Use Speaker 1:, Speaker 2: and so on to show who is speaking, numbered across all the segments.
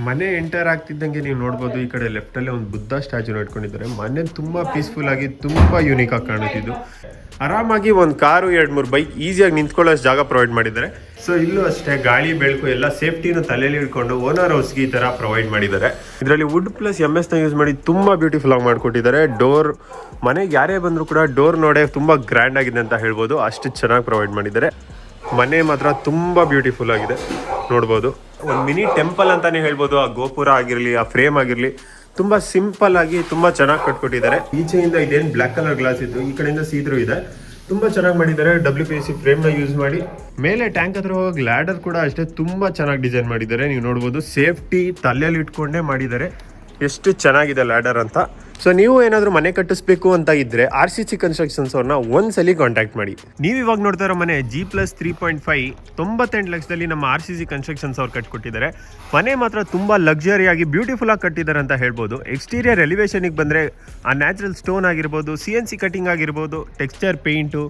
Speaker 1: ಮನೆ ಎಂಟರ್ ಆಗ್ತಿದ್ದಂಗೆ ನೀವು ನೋಡ್ಬೋದು ಈ ಕಡೆ ಲೆಫ್ಟ್ ಅಲ್ಲಿ ಒಂದು ಬುದ್ಧ ಸ್ಟ್ಯಾಚು ಇಟ್ಕೊಂಡಿದ್ದಾರೆ. ಮನೆ ತುಂಬಾ ಪೀಸ್ಫುಲ್ ಆಗಿ ತುಂಬಾ ಯೂನಿಕ್ ಆಗಿ ಕಾಣುತ್ತಿದ್ದು. ಆರಾಮಾಗಿ ಒಂದು ಕಾರು 2-3 ಬೈಕ್ ಈಸಿಯಾಗಿ ನಿಂತ್ಕೊಳ್ಳೋಷ್ಟು ಜಾಗ ಪ್ರೊವೈಡ್ ಮಾಡಿದ್ದಾರೆ. ಸೊ ಇಲ್ಲೂ ಅಷ್ಟೇ ಗಾಳಿ ಬೆಳಕು ಎಲ್ಲ ಸೇಫ್ಟಿನ ತಲೆಯಲ್ಲಿ ಇಟ್ಕೊಂಡು ಓನರ್ ಹೌಸ್ಗೆ ಈ ತರ ಪ್ರೊವೈಡ್ ಮಾಡಿದ್ದಾರೆ. ಇದರಲ್ಲಿ ವುಡ್ ಪ್ಲಸ್ MS ನ ಯೂಸ್ ಮಾಡಿ ತುಂಬಾ ಬ್ಯೂಟಿಫುಲ್ ಆಗಿ ಮಾಡ್ಕೊಟ್ಟಿದ್ದಾರೆ. ಡೋರ್ ಮನೆಗೆ ಯಾರೇ ಬಂದ್ರು ಕೂಡ ಡೋರ್ ನೋಡೇ ತುಂಬಾ ಗ್ರ್ಯಾಂಡ್ ಆಗಿದೆ ಅಂತ ಹೇಳ್ಬೋದು, ಅಷ್ಟು ಚೆನ್ನಾಗಿ ಪ್ರೊವೈಡ್ ಮಾಡಿದ್ದಾರೆ. ಮನೆ ಮಾತ್ರ ತುಂಬಾ ಬ್ಯೂಟಿಫುಲ್ ಆಗಿದೆ ನೋಡ್ಬೋದು. ಒಂದು ಮಿನಿ ಟೆಂಪಲ್ ಅಂತಾನೆ ಹೇಳ್ಬೋದು. ಆ ಗೋಪುರ ಆಗಿರಲಿ, ಆ ಫ್ರೇಮ್ ಆಗಿರಲಿ, ತುಂಬಾ ಸಿಂಪಲ್ ಆಗಿ ತುಂಬಾ ಚೆನ್ನಾಗಿ ಕಟ್ಕೊಟ್ಟಿದ್ದಾರೆ. ಈಚೆಯಿಂದ ಇದೇನು ಬ್ಲಾಕ್ ಕಲರ್ ಗ್ಲಾಸ್ ಇತ್ತು, ಈ ಕಡೆಯಿಂದ ಸೀದ್ರು ಇದೆ. ತುಂಬಾ ಚೆನ್ನಾಗಿ ಮಾಡಿದ್ದಾರೆ. WPC ಫ್ರೇಮ್ ನ ಯೂಸ್ ಮಾಡಿ ಮೇಲೆ ಟ್ಯಾಂಕ್ ಹತ್ರ ಹೋಗಿ ಲ್ಯಾಡರ್ ಕೂಡ ಅಷ್ಟೇ ತುಂಬಾ ಚೆನ್ನಾಗಿ ಡಿಸೈನ್ ಮಾಡಿದ್ದಾರೆ. ನೀವು ನೋಡ್ಬೋದು ಸೇಫ್ಟಿ ತಲೆಯಲ್ಲಿ ಇಟ್ಕೊಂಡೇ ಮಾಡಿದ್ದಾರೆ. ಎಷ್ಟು ಚೆನ್ನಾಗಿದೆ ಲ್ಯಾಡರ್ ಅಂತ. ಸೊ ನೀವು ಏನಾದರೂ ಮನೆ ಕಟ್ಟಿಸ್ಬೇಕು ಅಂತ ಇದ್ರೆ RCC ಕನ್ಸ್ಟ್ರಕ್ಷನ್ಸ್ ಅವ್ರನ್ನ ಒಂದ್ಸಲಿ ಕಾಂಟ್ಯಾಕ್ಟ್ ಮಾಡಿ. ನೀವು ಇವಾಗ ನೋಡ್ತಾ ಇರೋ ಮನೆ G+3.5 98 ಲಕ್ಷದಲ್ಲಿ ನಮ್ಮ RCC ಕನ್ಸ್ಟ್ರಕ್ಷನ್ಸ್ ಅವ್ರು ಕಟ್ಕೊಟ್ಟಿದ್ದಾರೆ. ಮನೆ ಮಾತ್ರ ತುಂಬಾ ಲಕ್ಸುರಿ ಆಗಿ ಬ್ಯೂಟಿಫುಲ್ ಆಗಿ ಕಟ್ಟಿದ್ದಾರೆ ಅಂತ ಹೇಳ್ಬೋದು. ಎಕ್ಸ್ಟೀರಿಯರ್ ಎಲಿವೇಶನ್ಗೆ ಬಂದರೆ ಆ ನ್ಯಾಚುರಲ್ ಸ್ಟೋನ್ ಆಗಿರ್ಬೋದು, CNC ಕಟಿಂಗ್ ಆಗಿರ್ಬೋದು, ಟೆಕ್ಸ್ಚರ್ ಪೇಂಟು,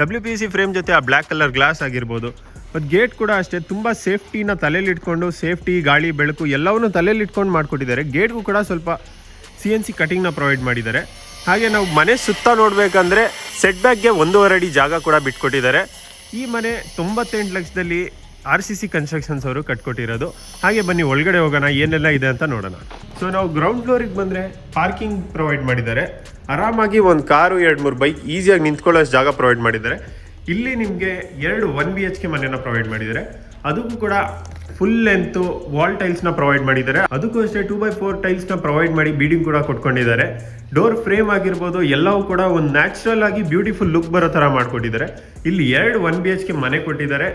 Speaker 1: WPC ಫ್ರೇಮ್ ಜೊತೆ ಆ ಬ್ಲ್ಯಾಕ್ ಕಲರ್ ಗ್ಲಾಸ್ ಆಗಿರ್ಬೋದು. ಮತ್ತು ಗೇಟ್ ಕೂಡ ಅಷ್ಟೇ ತುಂಬ ಸೇಫ್ಟಿನ ತಲೆಯಲ್ಲಿ ಇಟ್ಕೊಂಡು, ಸೇಫ್ಟಿ ಗಾಳಿ ಬೆಳಕು ಎಲ್ಲವನ್ನೂ ತಲೆಯಲ್ಲಿ ಇಟ್ಕೊಂಡು ಮಾಡಿಕೊಟ್ಟಿದ್ದಾರೆ. ಗೇಟ್ಗೂ ಕೂಡ ಸ್ವಲ್ಪ CNC ಕಟಿಂಗ್ನ ಪ್ರೊವೈಡ್ ಮಾಡಿದ್ದಾರೆ. ಹಾಗೆ ನಾವು ಮನೆ ಸುತ್ತ ನೋಡಬೇಕಂದ್ರೆ ಸೆಟ್ ಬ್ಯಾಕ್ಗೆ 1.5 ಅಡಿ ಜಾಗ ಕೂಡ ಬಿಟ್ಕೊಟ್ಟಿದ್ದಾರೆ. ಈ ಮನೆ 98 ಲಕ್ಷದಲ್ಲಿ RCC ಕನ್ಸ್ಟ್ರಕ್ಷನ್ಸ್ ಅವರು ಕಟ್ಕೊಟ್ಟಿರೋದು. ಹಾಗೆ ಬನ್ನಿ ಒಳಗಡೆ ಹೋಗೋಣ, ಏನೆಲ್ಲ ಇದೆ ಅಂತ ನೋಡೋಣ. ಸೊ ನಾವು ಗ್ರೌಂಡ್ ಫ್ಲೋರಿಗೆ ಬಂದರೆ ಪಾರ್ಕಿಂಗ್ ಪ್ರೊವೈಡ್ ಮಾಡಿದ್ದಾರೆ. ಆರಾಮಾಗಿ ಒಂದು ಕಾರು 2-3 ಬೈಕ್ ಈಸಿಯಾಗಿ ನಿಂತ್ಕೊಳ್ಳೋಷ್ಟು ಜಾಗ ಪ್ರೊವೈಡ್ ಮಾಡಿದ್ದಾರೆ. ಇಲ್ಲಿ ನಿಮಗೆ 2 1 BHK ಮನೆಯನ್ನ ಪ್ರೊವೈಡ್ ಮಾಡಿದ್ದಾರೆ. ಅದಕ್ಕೂ ಕೂಡ ಫುಲ್ ಲೆಂತ್ ವಾಲ್ ಟೈಲ್ಸ್ನ ಪ್ರೊವೈಡ್ ಮಾಡಿದ್ದಾರೆ. ಅದಕ್ಕೂ ಅಷ್ಟೇ 2x4 ಟೈಲ್ಸ್ನ ಪ್ರೊವೈಡ್ ಮಾಡಿ ಬೀಡಿಂಗ್ ಕೂಡ ಕೊಟ್ಕೊಂಡಿದ್ದಾರೆ. ಡೋರ್ ಫ್ರೇಮ್ ಆಗಿರ್ಬೋದು ಎಲ್ಲವೂ ಕೂಡ ಒಂದು ನ್ಯಾಚುರಲ್ ಆಗಿ ಬ್ಯೂಟಿಫುಲ್ ಲುಕ್ ಬರೋ ಥರ ಮಾಡಿಕೊಟ್ಟಿದ್ದಾರೆ. ಇಲ್ಲಿ 2 1 BHK ಮನೆ ಕೊಟ್ಟಿದ್ದಾರೆ.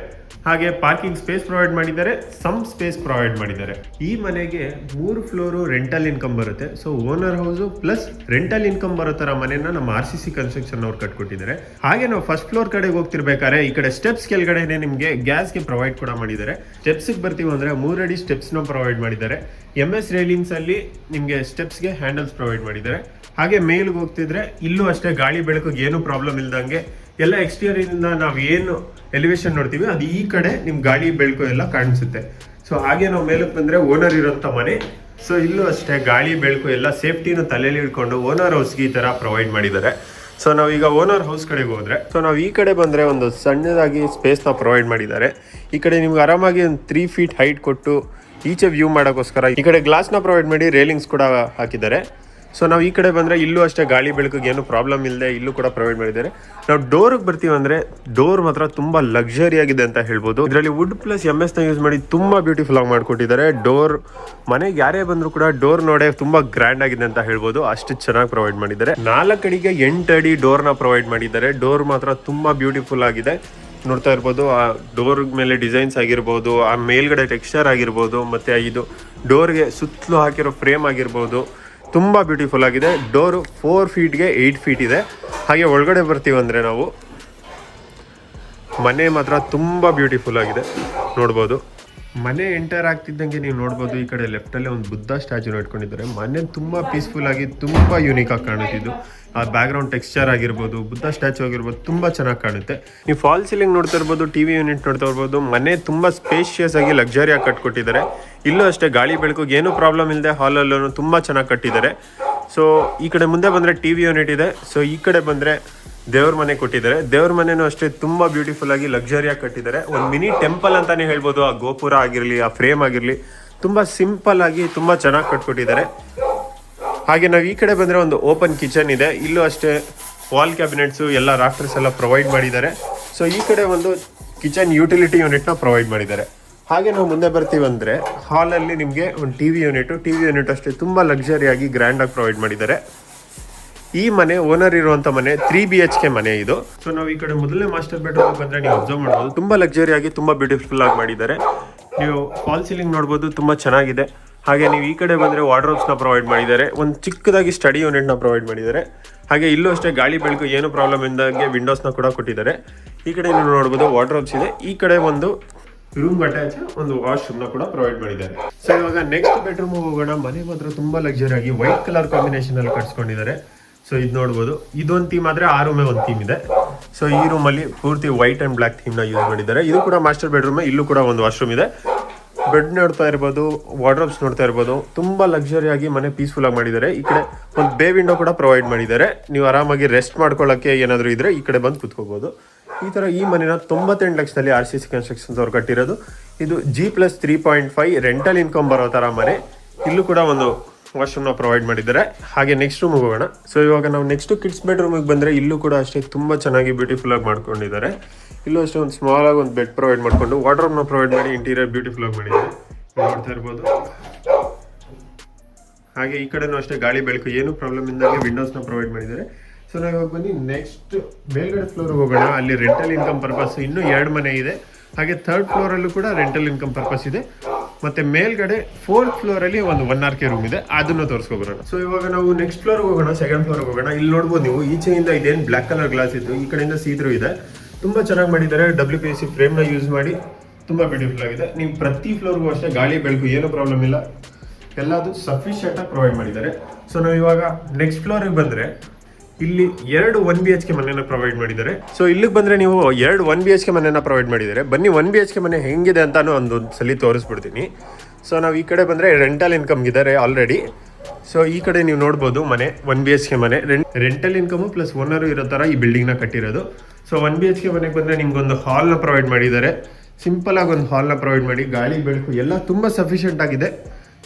Speaker 1: ಹಾಗೆ ಪಾರ್ಕಿಂಗ್ ಸ್ಪೇಸ್ ಪ್ರೊವೈಡ್ ಮಾಡಿದ್ದಾರೆ, ಸಮ್ ಸ್ಪೇಸ್ ಪ್ರೊವೈಡ್ ಮಾಡಿದ್ದಾರೆ. ಈ ಮನೆಗೆ 3 ಫ್ಲೋರು ರೆಂಟಲ್ ಇನ್ಕಮ್ ಬರುತ್ತೆ. So owner house plus rental income ಬರೋ ಥರ ಮನೆಯನ್ನ ನಮ್ಮ RCC ಕನ್ಸ್ಟ್ರಕ್ಷನ್ ಅವ್ರು ಕಟ್ಕೊಟ್ಟಿದ್ದಾರೆ. ಹಾಗೆ ನಾವು ಫಸ್ಟ್ ಫ್ಲೋರ್ ಕಡೆಗೆ ಹೋಗ್ತಿರ್ಬೇಕಾದ್ರೆ ಈ ಕಡೆ ಸ್ಟೆಪ್ಸ್ ಕೆಳಗಡೆ ನಿಮಗೆ ಗ್ಯಾಸ್ಗೆ ಪ್ರೊವೈಡ್ ಕೂಡ ಮಾಡಿದ್ದಾರೆ. ಸ್ಟೆಪ್ಸ್ಗೆ ಬರ್ತೀವಿ ಅಂದರೆ 3 ಅಡಿ ಸ್ಟೆಪ್ಸ್ನ ಪ್ರೊವೈಡ್ ಮಾಡಿದ್ದಾರೆ. MS ರೈಲಿಂಗ್ಸ್ ಅಲ್ಲಿ ನಿಮಗೆ ಸ್ಟೆಪ್ಸ್ಗೆ ಹ್ಯಾಂಡಲ್ಸ್ ಪ್ರೊವೈಡ್ ಮಾಡಿದ್ದಾರೆ. ಹಾಗೆ ಮೇಲ್ಗೆ ಹೋಗ್ತಿದ್ರೆ ಇಲ್ಲೂ ಅಷ್ಟೇ ಗಾಳಿ ಬೆಳಕಿಗೆ ಏನು ಪ್ರಾಬ್ಲಮ್ ಇಲ್ದಂಗೆ ಎಲ್ಲ ಎಕ್ಸ್ಟೀರಿಯರಿಂದ ನಾವು ಏನು ಎಲಿವೇಶನ್ ನೋಡ್ತೀವಿ ಅದು ಈ ಕಡೆ ನಿಮ್ ಗಾಳಿ ಬೆಳಕು ಎಲ್ಲ ಕಾಣಿಸುತ್ತೆ. ಸೊ ಹಾಗೆ ನಾವು ಮೇಲಕ್ಕೆ ಬಂದ್ರೆ ಓನರ್ ಇರೋಂಥ ಮನೆ. ಸೊ ಇಲ್ಲೂ ಅಷ್ಟೇ ಗಾಳಿ ಬೆಳಕು ಎಲ್ಲ ಸೇಫ್ಟಿನ ತಲೆಯಲ್ಲಿ ಇಟ್ಕೊಂಡು ಓನರ್ ಹೌಸ್ಗೆ ಈ ತರ ಪ್ರೊವೈಡ್ ಮಾಡಿದ್ದಾರೆ. ಸೊ ನಾವೀಗ ಓನರ್ ಹೌಸ್ ಕಡೆಗೆ ಹೋದ್ರೆ, ಸೊ ನಾವು ಈ ಕಡೆ ಬಂದ್ರೆ ಒಂದು ಸಣ್ಣದಾಗಿ ಸ್ಪೇಸ್ನ ಪ್ರೊವೈಡ್ ಮಾಡಿದ್ದಾರೆ. ಈ ಕಡೆ ನಿಮ್ಗೆ ಆರಾಮಾಗಿ ಒಂದು 3 ಫೀಟ್ ಹೈಟ್ ಕೊಟ್ಟು ಈಚೆ ವ್ಯೂ ಮಾಡೋಕ್ಕೋಸ್ಕರ ಈ ಕಡೆ ಗ್ಲಾಸ್ನ ಪ್ರೊವೈಡ್ ಮಾಡಿ ರೇಲಿಂಗ್ಸ್ ಕೂಡ ಹಾಕಿದ್ದಾರೆ. ಸೊ ನಾವು ಈ ಕಡೆ ಬಂದರೆ ಇಲ್ಲೂ ಅಷ್ಟೇ ಗಾಳಿ ಬೆಳಕಿಗೆ ಏನು ಪ್ರಾಬ್ಲಮ್ ಇಲ್ಲದೆ ಇಲ್ಲೂ ಕೂಡ ಪ್ರೊವೈಡ್ ಮಾಡಿದ್ದಾರೆ. ನಾವು ಡೋರಿಗೆ ಬರ್ತೀವಿ ಅಂದರೆ ಡೋರ್ ಮಾತ್ರ ತುಂಬ ಲಕ್ಸುರಿ ಆಗಿದೆ ಅಂತ ಹೇಳ್ಬೋದು. ಇದರಲ್ಲಿ ವುಡ್ ಪ್ಲಸ್ MS ನ ಯೂಸ್ ಮಾಡಿ ತುಂಬ ಬ್ಯೂಟಿಫುಲ್ ಆಗಿ ಮಾಡ್ಕೊಟ್ಟಿದ್ದಾರೆ. ಡೋರ್ ಮನೆಗೆ ಯಾರೇ ಬಂದರೂ ಕೂಡ ಡೋರ್ ನೋಡೇ ತುಂಬ ಗ್ರ್ಯಾಂಡ್ ಆಗಿದೆ ಅಂತ ಹೇಳ್ಬೋದು, ಅಷ್ಟು ಚೆನ್ನಾಗಿ ಪ್ರೊವೈಡ್ ಮಾಡಿದ್ದಾರೆ. 4 ಅಡಿಗೆ 8 ಅಡಿ ಡೋರ್ನ ಪ್ರೊವೈಡ್ ಮಾಡಿದ್ದಾರೆ. ಡೋರ್ ಮಾತ್ರ ತುಂಬ ಬ್ಯೂಟಿಫುಲ್ ಆಗಿದೆ. ನೋಡ್ತಾ ಇರ್ಬೋದು ಆ ಡೋರ್ ಮೇಲೆ ಡಿಸೈನ್ಸ್ ಆಗಿರ್ಬೋದು, ಆ ಮೇಲ್ಗಡೆ ಟೆಕ್ಸ್ಚರ್ ಆಗಿರ್ಬೋದು, ಮತ್ತು ಇದು ಡೋರ್ಗೆ ಸುತ್ತಲೂ ಹಾಕಿರೋ ಫ್ರೇಮ್ ಆಗಿರ್ಬೋದು, ತುಂಬ ಬ್ಯೂಟಿಫುಲ್ ಆಗಿದೆ. ಡೋರು 4 ಫೀಟ್ಗೆ 8 ಫೀಟ್ ಇದೆ. ಹಾಗೆ ಒಳಗಡೆ ಬರ್ತೀವಂದರೆ ನಾವು ಮನೆ ಮಾತ್ರ ತುಂಬ ಬ್ಯೂಟಿಫುಲ್ ಆಗಿದೆ ನೋಡ್ಬೋದು. ಮನೆ ಎಂಟರ್ ಆಗ್ತಿದ್ದಂಗೆ ನೀವು ನೋಡ್ಬೋದು ಈ ಕಡೆ ಲೆಫ್ಟಲ್ಲೇ ಒಂದು ಬುದ್ಧ ಸ್ಟ್ಯಾಚು ಇಟ್ಕೊಂಡಿದ್ದಾರೆ. ಮನೆ ತುಂಬ ಪೀಸ್ಫುಲ್ ಆಗಿ ತುಂಬ ಯೂನಿಕ್ ಆಗಿ ಕಾಣುತ್ತಿದ್ದು. ಆ ಬ್ಯಾಕ್ಗ್ರೌಂಡ್ ಟೆಕ್ಸ್ಚರ್ ಆಗಿರ್ಬೋದು, ಬುದ್ಧ ಸ್ಟ್ಯಾಚು ಆಗಿರ್ಬೋದು, ತುಂಬ ಚೆನ್ನಾಗಿ ಕಾಣುತ್ತೆ. ನೀವು ಫಾಲ್ ಸೀಲಿಂಗ್ ನೋಡ್ತಾ ಇರ್ಬೋದು, TV ಯೂನಿಟ್ ನೋಡ್ತಾ ಇರ್ಬೋದು. ಮನೆ ತುಂಬ ಸ್ಪೇಷಿಯಸ್ ಆಗಿ ಲಕ್ಸುರಿಯಾಗಿ ಕಟ್ಕೊಟ್ಟಿದ್ದಾರೆ. ಇಲ್ಲೂ ಅಷ್ಟೇ ಗಾಳಿ ಬೆಳಕಿಗೆ ಏನೂ ಪ್ರಾಬ್ಲಮ್ ಇಲ್ಲದೆ ಹಾಲಲ್ಲೂ ತುಂಬ ಚೆನ್ನಾಗಿ ಕಟ್ಟಿದ್ದಾರೆ. ಸೊ ಈ ಕಡೆ ಮುಂದೆ ಬಂದರೆ TV ಯೂನಿಟ್ ಇದೆ. ಸೊ ಈ ಕಡೆ ಬಂದರೆ ದೇವ್ರ ಮನೆ ಕೊಟ್ಟಿದ್ದಾರೆ. ದೇವ್ರ ಮನೆನೂ ಅಷ್ಟೇ ತುಂಬ ಬ್ಯೂಟಿಫುಲ್ ಆಗಿ ಲಕ್ಸುರಿಯಾಗಿ ಕಟ್ಟಿದ್ದಾರೆ. ಒಂದು ಮಿನಿ ಟೆಂಪಲ್ ಅಂತಾನೆ ಹೇಳ್ಬೋದು. ಆ ಗೋಪುರ ಆಗಿರಲಿ, ಆ ಫ್ರೇಮ್ ಆಗಿರಲಿ, ತುಂಬ ಸಿಂಪಲ್ ಆಗಿ ತುಂಬ ಚೆನ್ನಾಗಿ ಕಟ್ಕೊಟ್ಟಿದ್ದಾರೆ. ಹಾಗೆ ನಾವು ಈ ಕಡೆ ಬಂದರೆ ಒಂದು ಓಪನ್ ಕಿಚನ್ ಇದೆ. ಇಲ್ಲೂ ಅಷ್ಟೇ ವಾಲ್ ಕ್ಯಾಬಿನೆಟ್ಸು ಎಲ್ಲ ರಾಫ್ಟರ್ಸ್ ಎಲ್ಲ ಪ್ರೊವೈಡ್ ಮಾಡಿದ್ದಾರೆ. ಸೊ ಈ ಕಡೆ ಒಂದು ಕಿಚನ್ ಯುಟಿಲಿಟಿ ಯೂನಿಟ್ನ ಪ್ರೊವೈಡ್ ಮಾಡಿದ್ದಾರೆ. ಹಾಗೆ ನಾವು ಮುಂದೆ ಬರ್ತೀವಿ ಅಂದರೆ ಹಾಲಲ್ಲಿ ನಿಮಗೆ ಒಂದು TV ಯೂನಿಟ್ ಅಷ್ಟೇ ತುಂಬ ಲಕ್ಸುರಿಯಾಗಿ ಗ್ರ್ಯಾಂಡಾಗಿ ಪ್ರೊವೈಡ್ ಮಾಡಿದ್ದಾರೆ. ಈ ಮನೆ ಓನರ್ ಇರುವಂಥ ಮನೆ 3 BHK ಮನೆ ಇದು. ಸೊ ನಾವು ಈ ಕಡೆ ಮೊದಲನೇ ಮಾಸ್ಟರ್ ಬೆಡ್ರೂಮ್ ಬಂದರೆ ನೀವು ಅಬ್ಸರ್ವ್ ಮಾಡ್ಬೋದು, ತುಂಬ ಲಕ್ಸುರಿಯಾಗಿ ತುಂಬ ಬ್ಯೂಟಿಫುಲ್ ಆಗಿ ಮಾಡಿದ್ದಾರೆ. ನೀವು ಫಾಲ್ ಸೀಲಿಂಗ್ ನೋಡ್ಬೋದು, ತುಂಬ ಚೆನ್ನಾಗಿದೆ. ಹಾಗೆ ನೀವು ಈ ಕಡೆ ಬಂದರೆ ವಾರ್ಡ್ರೋಬ್ಸ್ನ ಪ್ರೊವೈಡ್ ಮಾಡಿದ್ದಾರೆ. ಒಂದು ಚಿಕ್ಕದಾಗಿ ಸ್ಟಡಿ ಯೂನಿಟ್ನ ಪ್ರೊವೈಡ್ ಮಾಡಿದ್ದಾರೆ. ಹಾಗೆ ಇಲ್ಲೂ ಅಷ್ಟೇ ಗಾಳಿ ಬೆಳಕು ಏನು ಪ್ರಾಬ್ಲಮ್ ಇಲ್ಲದಂಗೆ ವಿಂಡೋಸ್ನ ಕೂಡ ಕೊಟ್ಟಿದ್ದಾರೆ. ಈ ಕಡೆ ನೀವು ನೋಡ್ಬೋದು ವಾರ್ಡ್ರೋಬ್ಸ್ ಇದೆ. ಈ ಕಡೆ ಒಂದು ರೂಮ್ ಅಟ್ಯಾಚ್ ಒಂದು ವಾಶ್ರೂಮ್ನ ಕೂಡ ಪ್ರೊವೈಡ್ ಮಾಡಿದ್ದಾರೆ. ಸೊ ಇವಾಗ ನೆಕ್ಸ್ಟ್ ಬೆಡ್ರೂಮ್ ಹೋಗೋಣ. ಮನೆ ಮಾತ್ರ ತುಂಬ ಲಕ್ಸುರಿಯಾಗಿ ವೈಟ್ ಕಲರ್ ಕಾಂಬಿನೇಷನ್ ಅಲ್ಲಿ ಕಟ್ಸ್ಕೊಂಡಿದ್ದಾರೆ. ಸೊ ಇದು ನೋಡ್ಬೋದು, ಇದೊಂದು ಥೀಮ್ ಆದರೆ ಆ ರೂಮೇ ಒಂದು ಥೀಮ್ ಇದೆ. ಸೊ ಈ ರೂಮಲ್ಲಿ ಪೂರ್ತಿ ವೈಟ್ ಆ್ಯಂಡ್ ಬ್ಲ್ಯಾಕ್ ಥೀಮ್ನ ಯೂಸ್ ಮಾಡಿದ್ದಾರೆ. ಇದು ಕೂಡ ಮಾಸ್ಟರ್ ಬೆಡ್ರೂಮ್. ಇಲ್ಲೂ ಕೂಡ ಒಂದು ವಾಶ್ರೂಮ್ ಇದೆ. ಬೆಡ್ ನೋಡ್ತಾ ಇರ್ಬೋದು, ವಾರ್ಡ್ರೋಬ್ಸ್ ನೋಡ್ತಾ ಇರ್ಬೋದು. ತುಂಬ ಲಕ್ಸುರಿಯಾಗಿ ಮನೆ ಪೀಸ್ಫುಲ್ಲಾಗಿ ಮಾಡಿದ್ದಾರೆ. ಈ ಕಡೆ ಒಂದು ಬೇ ವಿಂಡೋ ಕೂಡ ಪ್ರೊವೈಡ್ ಮಾಡಿದ್ದಾರೆ. ನೀವು ಆರಾಮಾಗಿ ರೆಸ್ಟ್ ಮಾಡ್ಕೊಳ್ಳೋಕ್ಕೆ ಏನಾದರೂ ಇದ್ದರೆ ಈ ಕಡೆ ಬಂದು ಕೂತ್ಕೋಬೋದು. ಈ ಥರ ಈ ಮನೆನ 98 ಲಕ್ಷದಲ್ಲಿ RCC ಕನ್ಸ್ಟ್ರಕ್ಷನ್ಸ್ ಅವ್ರು ಕಟ್ಟಿರೋದು. ಇದು G+3.5 ರೆಂಟಲ್ ಇನ್ಕಮ್ ಬರೋ ಥರ ಮನೆ. ಇಲ್ಲೂ ಕೂಡ ಒಂದು ವಾಶ್ರೂಮ್ನ ಪ್ರೊವೈಡ್ ಮಾಡಿದ್ದಾರೆ. ಹಾಗೆ ನೆಕ್ಸ್ಟ್ ರೂಮ್ಗೆ ಹೋಗೋಣ. ಸೊ ಇವಾಗ ನಾವು ನೆಕ್ಸ್ಟ್ ಕಿಡ್ಸ್ ಬೆಡ್ರೂಮಿಗೆ ಬಂದರೆ ಇಲ್ಲೂ ಕೂಡ ಅಷ್ಟೇ ತುಂಬ ಚೆನ್ನಾಗಿ ಬ್ಯೂಟಿಫುಲ್ಲಾಗಿ ಮಾಡ್ಕೊಂಡಿದ್ದಾರೆ. ಇಲ್ಲೂ ಅಷ್ಟೇ ಒಂದು ಸ್ಮಾಲ್ ಆಗಿ ಒಂದು ಬೆಡ್ ಪ್ರೊವೈಡ್ ಮಾಡಿಕೊಂಡು ವಾರ್ಡ್ರೋಬ್ನ ಪ್ರೊವೈಡ್ ಮಾಡಿ ಇಂಟೀರಿಯರ್ ಬ್ಯೂಟಿಫುಲ್ಲಾಗಿ ಮಾಡಿದ್ದಾರೆ, ನೋಡ್ತಾ ಇರ್ಬೋದು. ಹಾಗೆ ಈ ಕಡೆನೂ ಅಷ್ಟೇ ಗಾಳಿ ಬೆಳಕು ಏನು ಪ್ರಾಬ್ಲಮ್ ಇದ್ದಾಗ ವಿಂಡೋಸ್ನ ಪ್ರೊವೈಡ್ ಮಾಡಿದ್ದಾರೆ. ಸೊ ನಾವು ಇವಾಗ ಬನ್ನಿ ನೆಕ್ಸ್ಟ್ ಮೇಲ್ಗಡೆ ಫ್ಲೋರ್ಗೆ ಹೋಗೋಣ. ಅಲ್ಲಿ ರೆಂಟಲ್ ಇನ್ಕಮ್ ಪರ್ಪಸ್ ಇನ್ನೂ 2 ಮನೆ ಇದೆ. ಹಾಗೆ 3rd ಫ್ಲೋರಲ್ಲೂ ಕೂಡ ರೆಂಟಲ್ ಇನ್ಕಮ್ ಪರ್ಪಸ್ ಇದೆ. ಮತ್ತೆ ಮೇಲ್ಗಡೆ 4th ಫ್ಲೋರಲ್ಲಿ ಒಂದು 1RK ರೂಮ್ ಇದೆ, ಅದನ್ನು ತೋರಿಸ್ಕೊಬರೋಣ. ಸೊ ಇವಾಗ ನಾವು ನೆಕ್ಸ್ಟ್ ಫ್ಲೋರ್ಗೆ ಹೋಗೋಣ, 2nd ಫ್ಲೋರ್ಗೆ ಹೋಗೋಣ. ಇಲ್ಲಿ ನೋಡ್ಬೋದು ನೀವು, ಈಚೆಯಿಂದ ಇದೇನು ಬ್ಲ್ಯಾಕ್ ಕಲರ್ ಗ್ಲಾಸ್ ಇತ್ತು, ಈ ಕಡೆಯಿಂದ ಸೀದ್ರು ಇದೆ. ತುಂಬ ಚೆನ್ನಾಗಿ ಮಾಡಿದ್ದಾರೆ. WPC ಫ್ರೇಮ್ನ ಯೂಸ್ ಮಾಡಿ ತುಂಬ ಬ್ಯೂಟಿಫುಲ್ ಆಗಿದೆ. ನೀವು ಪ್ರತಿ ಫ್ಲೋರ್ಗೂ ಅಷ್ಟೇ ಗಾಳಿ ಬೆಳಕು ಏನು ಪ್ರಾಬ್ಲಮ್ ಇಲ್ಲ, ಎಲ್ಲದು ಸಫಿಷಿಯೆಂಟಾಗಿ ಪ್ರೊವೈಡ್ ಮಾಡಿದ್ದಾರೆ. ಸೊ ನಾವು ಇವಾಗ ನೆಕ್ಸ್ಟ್ ಫ್ಲೋರಿಗೆ ಬಂದರೆ ಇಲ್ಲಿ 2 1 BHK ಮನೆಯನ್ನ ಪ್ರೊವೈಡ್ ಮಾಡಿದ್ದಾರೆ. ಸೊ ಇಲ್ಲಿಗೆ ಬಂದರೆ ನೀವು 2 1 BHK ಮನೆಯನ್ನ ಪ್ರೊವೈಡ್ ಮಾಡಿದ್ದಾರೆ. ಬನ್ನಿ 1 BHK ಮನೆ ಹೆಂಗಿದೆ ಅಂತಾನು ಒಂದು ಸಲ ತೋರಿಸ್ಬಿಡ್ತೀನಿ. ಸೊ ನಾವು ಈ ಕಡೆ ಬಂದರೆ ರೆಂಟಲ್ ಇನ್ಕಮ್ ಇದ್ದಾರೆ ಆಲ್ರೆಡಿ. ಸೊ ಈ ಕಡೆ ನೀವು ನೋಡ್ಬೋದು ಮನೆ 1 BHK ಮನೆ ರೆಂಟಲ್ ಇನ್ಕಮು ಪ್ಲಸ್ ಓನರು ಇರೋ ಥರ ಈ ಬಿಲ್ಡಿಂಗ್ನ ಕಟ್ಟಿರೋದು. ಸೊ 1 BHK ಮನೆಗೆ ಬಂದರೆ ನಿಮ್ಗೊಂದು ಹಾಲ್ನ ಪ್ರೊವೈಡ್ ಮಾಡಿದ್ದಾರೆ. ಸಿಂಪಲ್ ಆಗಿ ಒಂದು ಹಾಲ್ನ ಪ್ರೊವೈಡ್ ಮಾಡಿ ಗಾಳಿ ಬೆಳಕು ಎಲ್ಲ ತುಂಬ ಸಫಿಷಿಯೆಂಟ್ ಆಗಿದೆ.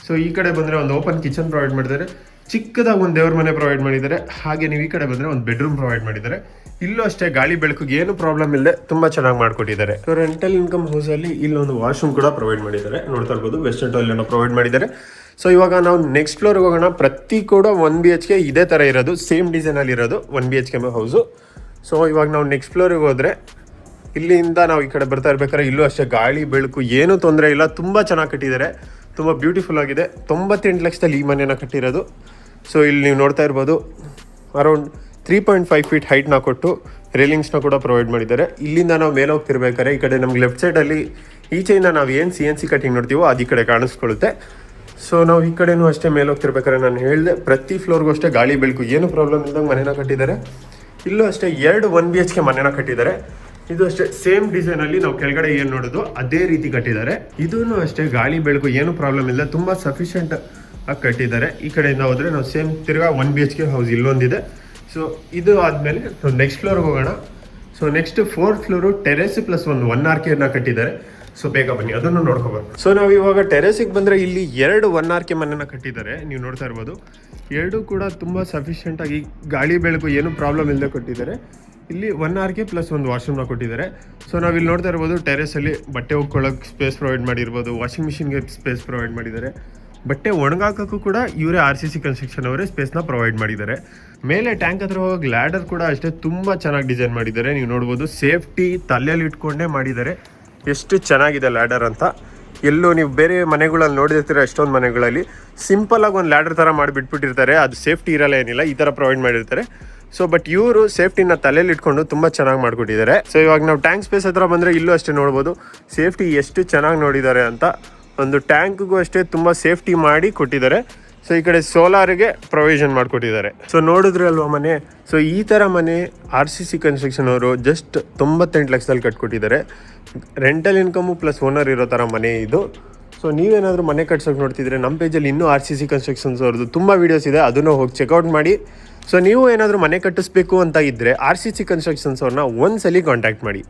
Speaker 1: ಸೊ ಈ ಕಡೆ ಬಂದರೆ ಒಂದು ಓಪನ್ ಕಿಚನ್ ಪ್ರೊವೈಡ್ ಮಾಡಿದ್ದಾರೆ. ಚಿಕ್ಕದಾಗಿ ಒಂದು ದೇವ್ರ ಮನೆ ಪ್ರೊವೈಡ್ ಮಾಡಿದ್ದಾರೆ. ಹಾಗೆ ನೀವು ಈ ಕಡೆ ಬಂದರೆ ಒಂದು ಬೆಡ್ರೂಮ್ ಪ್ರೊವೈಡ್ ಮಾಡಿದ್ದಾರೆ. ಇಲ್ಲೂ ಅಷ್ಟೇ ಗಾಳಿ ಬೆಳಕಿಗೆ ಏನು ಪ್ರಾಬ್ಲಮ್ ಇಲ್ಲದೆ ತುಂಬ ಚೆನ್ನಾಗಿ ಮಾಡಿಕೊಟ್ಟಿದ್ದಾರೆ. ಸೊ ರೆಂಟಲ್ ಇನ್ಕಮ್ ಹೌಸಲ್ಲಿ ಇಲ್ಲೊಂದು ವಾಶ್ರೂಮ್ ಕೂಡ ಪ್ರೊವೈಡ್ ಮಾಡಿದ್ದಾರೆ, ನೋಡ್ತಾ ಇರ್ಬೋದು. ವೆಸ್ಟರ್ನ್ ಟಾಯ್ಲೆಟ್ನ ಪ್ರೊವೈಡ್ ಮಾಡಿದ್ದಾರೆ. ಸೊ ಇವಾಗ ನಾವು ನೆಕ್ಸ್ಟ್ ಫ್ಲೋರ್ಗೆ ಹೋಗೋಣ. ಪ್ರತಿ ಕೂಡ 1 BHK ಇದೇ ಥರ ಇರೋದು, ಸೇಮ್ ಡಿಸೈನಲ್ಲಿ ಇರೋದು 1 BHK ಹೌಸು. ಸೊ ಇವಾಗ ನಾವು ನೆಕ್ಸ್ಟ್ ಫ್ಲೋರಿಗೆ ಹೋದರೆ ಇಲ್ಲಿಂದ ನಾವು ಈ ಕಡೆ ಬರ್ತಾ ಇರ್ಬೇಕಾದ್ರೆ ಇಲ್ಲೂ ಅಷ್ಟೇ ಗಾಳಿ ಬೆಳಕು ಏನೂ ತೊಂದರೆ ಇಲ್ಲ, ತುಂಬ ಚೆನ್ನಾಗಿ ಕಟ್ಟಿದ್ದಾರೆ, ತುಂಬ ಬ್ಯೂಟಿಫುಲ್ ಆಗಿದೆ. 98 ಲಕ್ಷದಲ್ಲಿ ಈ ಮನೆಯನ್ನು ಕಟ್ಟಿರೋದು. ಸೊ ಇಲ್ಲಿ ನೀವು ನೋಡ್ತಾ ಇರ್ಬೋದು, ಅರೌಂಡ್ 3.5 ಫೀಟ್ ಹೈಟ್ನ ಕೊಟ್ಟು ರೇಲಿಂಗ್ಸ್ನ ಕೂಡ ಪ್ರೊವೈಡ್ ಮಾಡಿದ್ದಾರೆ. ಇಲ್ಲಿಂದ ನಾವು ಮೇಲೆ ಹೋಗ್ತಿರ್ಬೇಕಾದ್ರೆ ಈ ಕಡೆ ನಮ್ಗೆ ಲೆಫ್ಟ್ ಸೈಡಲ್ಲಿ ಈಚೆಯಿಂದ ನಾವು ಏನು CNC ಕಟ್ಟಿಂಗ್ ನೋಡ್ತೀವೋ ಅದು ಈ ಕಡೆ ಕಾಣಿಸ್ಕೊಳ್ಳುತ್ತೆ. ಸೊ ನಾವು ಈ ಕಡೆನೂ ಅಷ್ಟೇ ಮೇಲೆ ಹೋಗ್ತಿರ್ಬೇಕಾದ್ರೆ ನಾನು ಹೇಳಿದೆ ಪ್ರತಿ ಫ್ಲೋರ್ಗೂ ಅಷ್ಟೇ ಗಾಳಿ ಬೆಳಕು ಏನು ಪ್ರಾಬ್ಲಮ್ ಇಲ್ದಂಗೆ ಮನೇನ ಕಟ್ಟಿದ್ದಾರೆ. ಇಲ್ಲೂ ಅಷ್ಟೇ 2 1 BHK ಮನೇನ ಕಟ್ಟಿದ್ದಾರೆ. ಇದು ಅಷ್ಟೇ ಸೇಮ್ ಡಿಸೈನಲ್ಲಿ ನಾವು ಕೆಳಗಡೆ ಏನು ನೋಡೋದು ಅದೇ ರೀತಿ ಕಟ್ಟಿದ್ದಾರೆ. ಇದೂ ಅಷ್ಟೇ ಗಾಳಿ ಬೆಳಕು ಏನು ಪ್ರಾಬ್ಲಮ್ ಇಲ್ಲ, ತುಂಬ ಸಫಿಷಿಯೆಂಟ್ ಆಗಿ ಕಟ್ಟಿದ್ದಾರೆ. ಈ ಕಡೆಯಿಂದ ಹೋದರೆ ನಾವು ಸೇಮ್ ತಿರ್ಗಾ 1 BHK ಹೌಸ್ ಇಲ್ಲೊಂದಿದೆ. ಸೊ ಇದು ಆದಮೇಲೆ ನಾವು ನೆಕ್ಸ್ಟ್ ಫ್ಲೋರ್ಗೆ ಹೋಗೋಣ. So next 4th floor terrace plus ಒಂದು 1RKನ ಕಟ್ಟಿದ್ದಾರೆ. ಸೊ ಬೇಗ ಬನ್ನಿ ಅದನ್ನು ನೋಡ್ಕೊಬಾರ್ದು. ಸೊ ನಾವು ಇವಾಗ ಟೆರೆಸಿಗೆ ಬಂದರೆ ಇಲ್ಲಿ 2 1RK ಮನೆನ ಕಟ್ಟಿದ್ದಾರೆ, ನೀವು ನೋಡ್ತಾ ಇರ್ಬೋದು. 2 ಕೂಡ ತುಂಬ ಸಫಿಷಿಯೆಂಟಾಗಿ ಗಾಳಿ ಬೆಳಕು ಏನು ಪ್ರಾಬ್ಲಮ್ ಇಲ್ಲದೆ ಕೊಟ್ಟಿದ್ದಾರೆ. ಇಲ್ಲಿ 1RK ಪ್ಲಸ್ ಒಂದು ವಾಶ್ರೂಮ್ನ ಕೊಟ್ಟಿದ್ದಾರೆ. ಸೊ ನಾವಿಲ್ಲಿ ನೋಡ್ತಾ ಇರ್ಬೋದು ಟೆರೆಸಲ್ಲಿ ಬಟ್ಟೆ ಒಗ್ಕೊಳ್ಳೋಕೆ ಸ್ಪೇಸ್ ಪ್ರೊವೈಡ್ ಮಾಡಿರ್ಬೋದು, ವಾಷಿಂಗ್ ಮಿಷಿನ್ಗೆ ಸ್ಪೇಸ್ ಪ್ರೊವೈಡ್ ಮಾಡಿದ್ದಾರೆ. ಬಟ್ಟೆ ಒಣಗಾಕೋಕ್ಕೂ ಕೂಡ ಇವರೇ RCC ಕನ್ಸ್ಟ್ರಕ್ಷನ್ ಅವರೇ ಸ್ಪೇಸ್ನ ಪ್ರೊವೈಡ್ ಮಾಡಿದ್ದಾರೆ. ಮೇಲೆ ಟ್ಯಾಂಕ್ ಹತ್ರ ಹೋಗಿ ಲ್ಯಾಡರ್ ಕೂಡ ಅಷ್ಟೇ ತುಂಬ ಚೆನ್ನಾಗಿ ಡಿಸೈನ್ ಮಾಡಿದ್ದಾರೆ, ನೀವು ನೋಡ್ಬೋದು. ಸೇಫ್ಟಿ ತಲೆಯಲ್ಲಿ ಇಟ್ಕೊಂಡೇ ಮಾಡಿದ್ದಾರೆ, ಎಷ್ಟು ಚೆನ್ನಾಗಿದೆ ಲ್ಯಾಡರ್ ಅಂತ. ಎಲ್ಲೂ ನೀವು ಬೇರೆ ಮನೆಗಳಲ್ಲಿ ನೋಡಿರ್ತೀರ, ಎಷ್ಟೊಂದು ಮನೆಗಳಲ್ಲಿ ಸಿಂಪಲಾಗಿ ಒಂದು ಲ್ಯಾಡರ್ ಥರ ಮಾಡಿಬಿಟ್ಬಿಟ್ಟಿರ್ತಾರೆ, ಅದು ಸೇಫ್ಟಿ ಇರಲ್ಲ ಏನಿಲ್ಲ, ಈ ಥರ ಪ್ರೊವೈಡ್ ಮಾಡಿರ್ತಾರೆ. ಸೊ ಬಟ್ ಇವರು ಸೇಫ್ಟಿನ ತಲೆಯಲ್ಲಿ ಇಟ್ಕೊಂಡು ತುಂಬ ಚೆನ್ನಾಗಿ ಮಾಡಿಕೊಟ್ಟಿದ್ದಾರೆ. ಸೊ ಇವಾಗ ನಾವು ಟ್ಯಾಂಕ್ ಸ್ಪೇಸ್ ಹತ್ರ ಬಂದರೆ ಇಲ್ಲೂ ಅಷ್ಟೇ ನೋಡ್ಬೋದು ಸೇಫ್ಟಿ ಎಷ್ಟು ಚೆನ್ನಾಗಿ ನೋಡಿದ್ದಾರೆ ಅಂತ. ಒಂದು ಟ್ಯಾಂಕ್ಗೂ ಅಷ್ಟೇ ತುಂಬ ಸೇಫ್ಟಿ ಮಾಡಿ ಕೊಟ್ಟಿದ್ದಾರೆ. ಸೊ ಈ ಕಡೆ ಸೋಲಾರಿಗೆ ಪ್ರೊವಿಷನ್ ಮಾಡಿಕೊಟ್ಟಿದ್ದಾರೆ. ಸೊ ನೋಡಿದ್ರೆ ಅಲ್ವಾ ಮನೆ. ಸೊ ಈ ಥರ ಮನೆ RCC ಕನ್ಸ್ಟ್ರಕ್ಷನ್ ಅವರು ಜಸ್ಟ್ 98 ಲಕ್ಷದಲ್ಲಿ ಕಟ್ಕೊಟ್ಟಿದ್ದಾರೆ. ರೆಂಟಲ್ ಇನ್ಕಮು ಪ್ಲಸ್ ಓನರ್ ಇರೋ ಥರ ಮನೆ ಇದು. ಸೊ ನೀವೇನಾದರೂ ಮನೆ ಕಟ್ಸೋಕೆ ನೋಡ್ತಿದ್ರೆ ನಮ್ಮ ಪೇಜಲ್ಲಿ ಇನ್ನೂ RCC ಕನ್ಸ್ಟ್ರಕ್ಷನ್ಸ್ ಅವ್ರದ್ದು ತುಂಬ ವೀಡಿಯೋಸ್ ಇದೆ, ಅದನ್ನು ಹೋಗಿ ಚೆಕ್ಔಟ್ ಮಾಡಿ. ಸೊ ನೀವು ಏನಾದರೂ ಮನೆ ಕಟ್ಟಿಸ್ಬೇಕು ಅಂತ ಇದ್ದರೆ RCC ಕನ್ಸ್ಟ್ರಕ್ಷನ್ಸ್ ಅವ್ರನ್ನ ಒಂದ್ಸಲಿ ಕಾಂಟ್ಯಾಕ್ಟ್ ಮಾಡಿ.